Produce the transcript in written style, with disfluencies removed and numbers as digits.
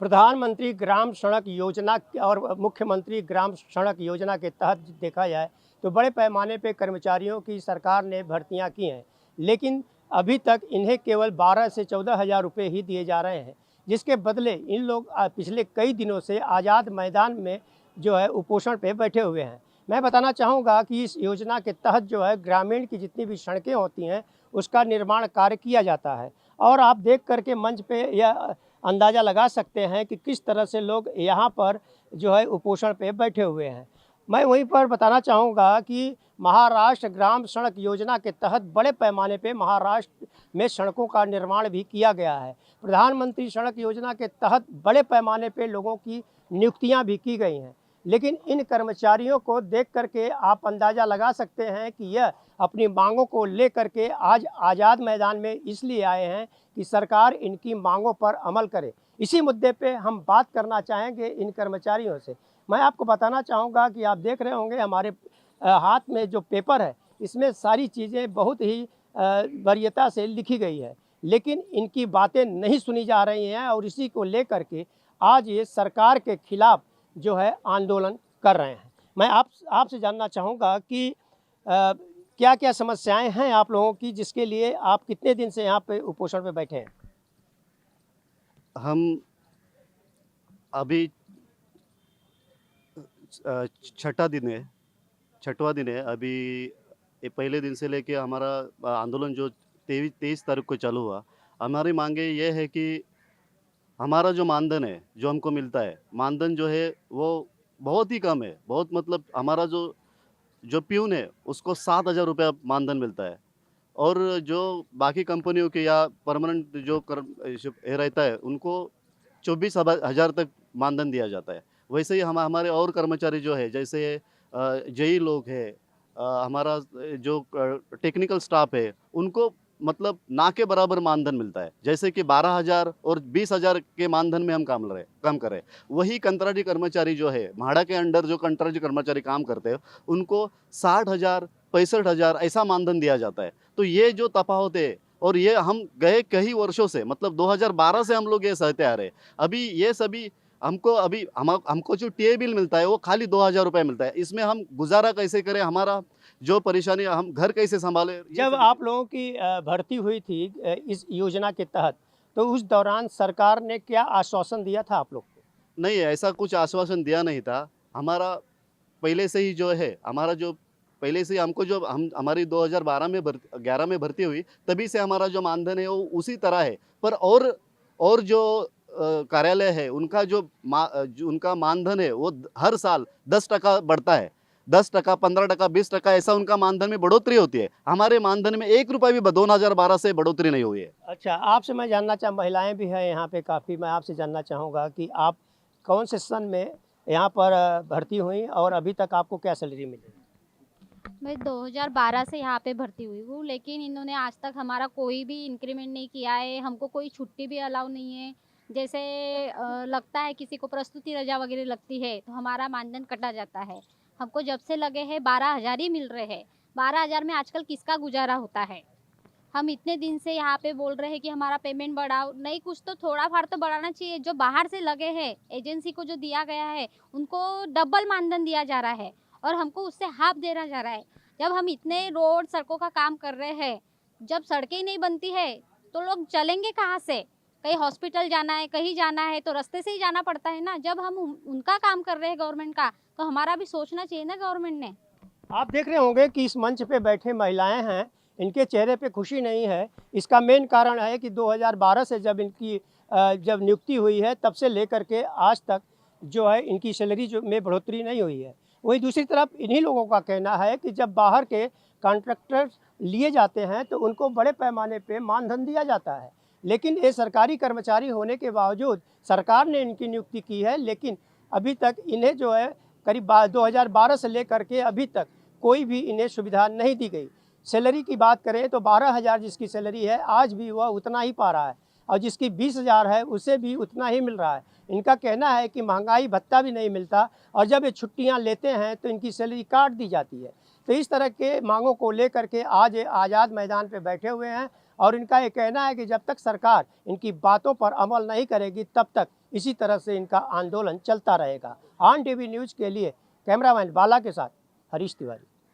प्रधानमंत्री ग्राम सड़क योजना और मुख्यमंत्री ग्राम सड़क योजना के तहत देखा जाए तो बड़े पैमाने पे कर्मचारियों की सरकार ने भर्तियां की हैं, लेकिन अभी तक इन्हें केवल 12 से 14 हज़ार रुपये ही दिए जा रहे हैं, जिसके बदले इन लोग पिछले कई दिनों से आज़ाद मैदान में जो है उपोषण पे बैठे हुए हैं। मैं बताना चाहूँगा कि इस योजना के तहत जो है ग्रामीण की जितनी भी सड़कें होती हैं उसका निर्माण कार्य किया जाता है, और आप देख करके मंच पे यह अंदाज़ा लगा सकते हैं कि किस तरह से लोग यहाँ पर जो है उपोषण पे बैठे हुए हैं। मैं वहीं पर बताना चाहूँगा कि महाराष्ट्र ग्राम सड़क योजना के तहत बड़े पैमाने पे महाराष्ट्र में सड़कों का निर्माण भी किया गया है। प्रधानमंत्री सड़क योजना के तहत बड़े पैमाने पे लोगों की नियुक्तियाँ भी की गई हैं, लेकिन इन कर्मचारियों को देख करके आप अंदाज़ा लगा सकते हैं कि यह अपनी मांगों को लेकर के आज आज़ाद मैदान में इसलिए आए हैं कि सरकार इनकी मांगों पर अमल करे। इसी मुद्दे पे हम बात करना चाहेंगे इन कर्मचारियों से। मैं आपको बताना चाहूँगा कि आप देख रहे होंगे हमारे हाथ में जो पेपर है इसमें सारी चीज़ें बहुत ही वरीयता से लिखी गई है, लेकिन इनकी बातें नहीं सुनी जा रही हैं और इसी को लेकर के आज ये सरकार के खिलाफ जो है आंदोलन कर रहे हैं। मैं आपसे जानना चाहूँगा कि क्या क्या समस्याएं हैं आप लोगों की, जिसके लिए आप कितने दिन से यहाँ पे उपोषण पे बैठे हैं? हम अभी छठा दिन है, छठवां दिन है। अभी ये पहले दिन से लेके हमारा आंदोलन जो 23 तारीख को चालू हुआ। हमारी मांगे ये है कि हमारा जो मानधन है, जो हमको मिलता है, मानधन जो है वो बहुत ही कम है। बहुत मतलब हमारा जो जो प्यून है उसको 7,000 रुपया मानधन मिलता है, और जो बाकी कंपनियों के या परमानेंट जो ये रहता है उनको 24,000 तक मानधन दिया जाता है। वैसे ही हमारे और कर्मचारी जो है, जैसे जेई लोग है, हमारा जो टेक्निकल स्टाफ है, उनको मतलब ना के बराबर मानधन मिलता है। जैसे कि 12,000 और 20,000 के मानधन में हम काम कर रहे हैं। वही कंत्राटी कर्मचारी जो है, म्हाडा के अंडर जो कंत्राटी कर्मचारी काम करते हैं, उनको 60,000 65,000 ऐसा मानधन दिया जाता है। तो ये जो तफावत है, और ये हम गए कई वर्षों से, मतलब 2012 से हम लोग ये सहते आ रहे हैं। अभी ये सभी हमको जो टीए बिल मिलता है वो खाली 2,000 रुपये मिलता है। इसमें हम गुजारा कैसे करें, हमारा जो परेशानी, हम घर कैसे संभालें, ये जब सब। आप लोगों की भर्ती हुई थी इस योजना के तहत, तो उस दौरान सरकार ने क्या आश्वासन दिया था आप लोग को? नहीं, ऐसा कुछ आश्वासन दिया नहीं था। हमारा पहले से ही जो है, हमारा जो पहले से ही हमको जो हम हमारी 2012 में 11 में भर्ती हुई, तभी से हमारा जो मानधन है वो उसी तरह है। पर और जो कार्यालय है उनका जो उनका मानधन है वो हर साल 10% बढ़ता है। 10%, 15%, 20% ऐसा उनका मानधन में बढ़ोतरी होती है। हमारे मानधन में 1 रुपया भी 2012 से बढ़ोतरी नहीं हुई है। अच्छा, आपसे मैं जानना महिलाएं भी हैं यहाँ पे काफ़ी, मैं आपसे जानना चाहूँगा कि आप कौन से सन में यहाँ पर भर्ती हुई और अभी तक आपको क्या सैलरी मिली? मैं 2012 से यहाँ पे भर्ती हुई हूँ, लेकिन इन्होंने आज तक हमारा कोई भी इंक्रीमेंट नहीं किया है। हमको कोई छुट्टी भी अलाउ नहीं है। जैसे लगता है किसी को प्रस्तुति रजा वगैरह लगती है तो हमारा मानधन कटा जाता है। हमको जब से लगे हैं 12,000 ही मिल रहे हैं। 12,000 में आजकल किसका गुजारा होता है? हम इतने दिन से यहाँ पे बोल रहे हैं कि हमारा पेमेंट बढ़ाओ, नहीं कुछ तो थोड़ा फार तो बढ़ाना चाहिए। जो बाहर से लगे हैं, एजेंसी को जो दिया गया है, उनको डबल मानधन दिया जा रहा है और हमको उससे हाफ देना जा रहा है। जब हम इतने रोड सड़कों का काम कर रहे हैं, जब सड़कें ही नहीं बनती है तो लोग चलेंगे कहाँ से? कहीं हॉस्पिटल जाना है, कहीं जाना है तो रास्ते से ही जाना पड़ता है ना। जब हम उनका काम कर रहे हैं गवर्नमेंट का, तो हमारा भी सोचना चाहिए ना गवर्नमेंट ने। आप देख रहे होंगे कि इस मंच पे बैठे महिलाएं हैं, इनके चेहरे पे खुशी नहीं है। इसका मेन कारण है कि 2012 से जब इनकी जब नियुक्ति हुई है तब से लेकर के आज तक जो है इनकी सैलरी जो में बढ़ोतरी नहीं हुई है। वहीं दूसरी तरफ इन्हीं लोगों का कहना है कि जब बाहर के कॉन्ट्रैक्टर्स लिए जाते हैं तो उनको बड़े पैमाने पे मानधन दिया जाता है, लेकिन ये सरकारी कर्मचारी होने के बावजूद सरकार ने इनकी नियुक्ति की है, लेकिन अभी तक इन्हें जो है करीब 2012 से लेकर के अभी तक कोई भी इन्हें सुविधा नहीं दी गई। सैलरी की बात करें तो 12,000 जिसकी सैलरी है आज भी वह उतना ही पा रहा है, और जिसकी 20,000 है उसे भी उतना ही मिल रहा है। इनका कहना है कि महंगाई भत्ता भी नहीं मिलता, और जब ये छुट्टियां लेते हैं तो इनकी सैलरी काट दी जाती है। तो इस तरह के मांगों को लेकर के आज ये आज़ाद मैदान पे बैठे हुए हैं और इनका ये कहना है कि जब तक सरकार इनकी बातों पर अमल नहीं करेगी तब तक इसी तरह से इनका आंदोलन चलता रहेगा। ऑन टीवी न्यूज़ के लिए कैमरामैन बाला के साथ हरीश तिवारी।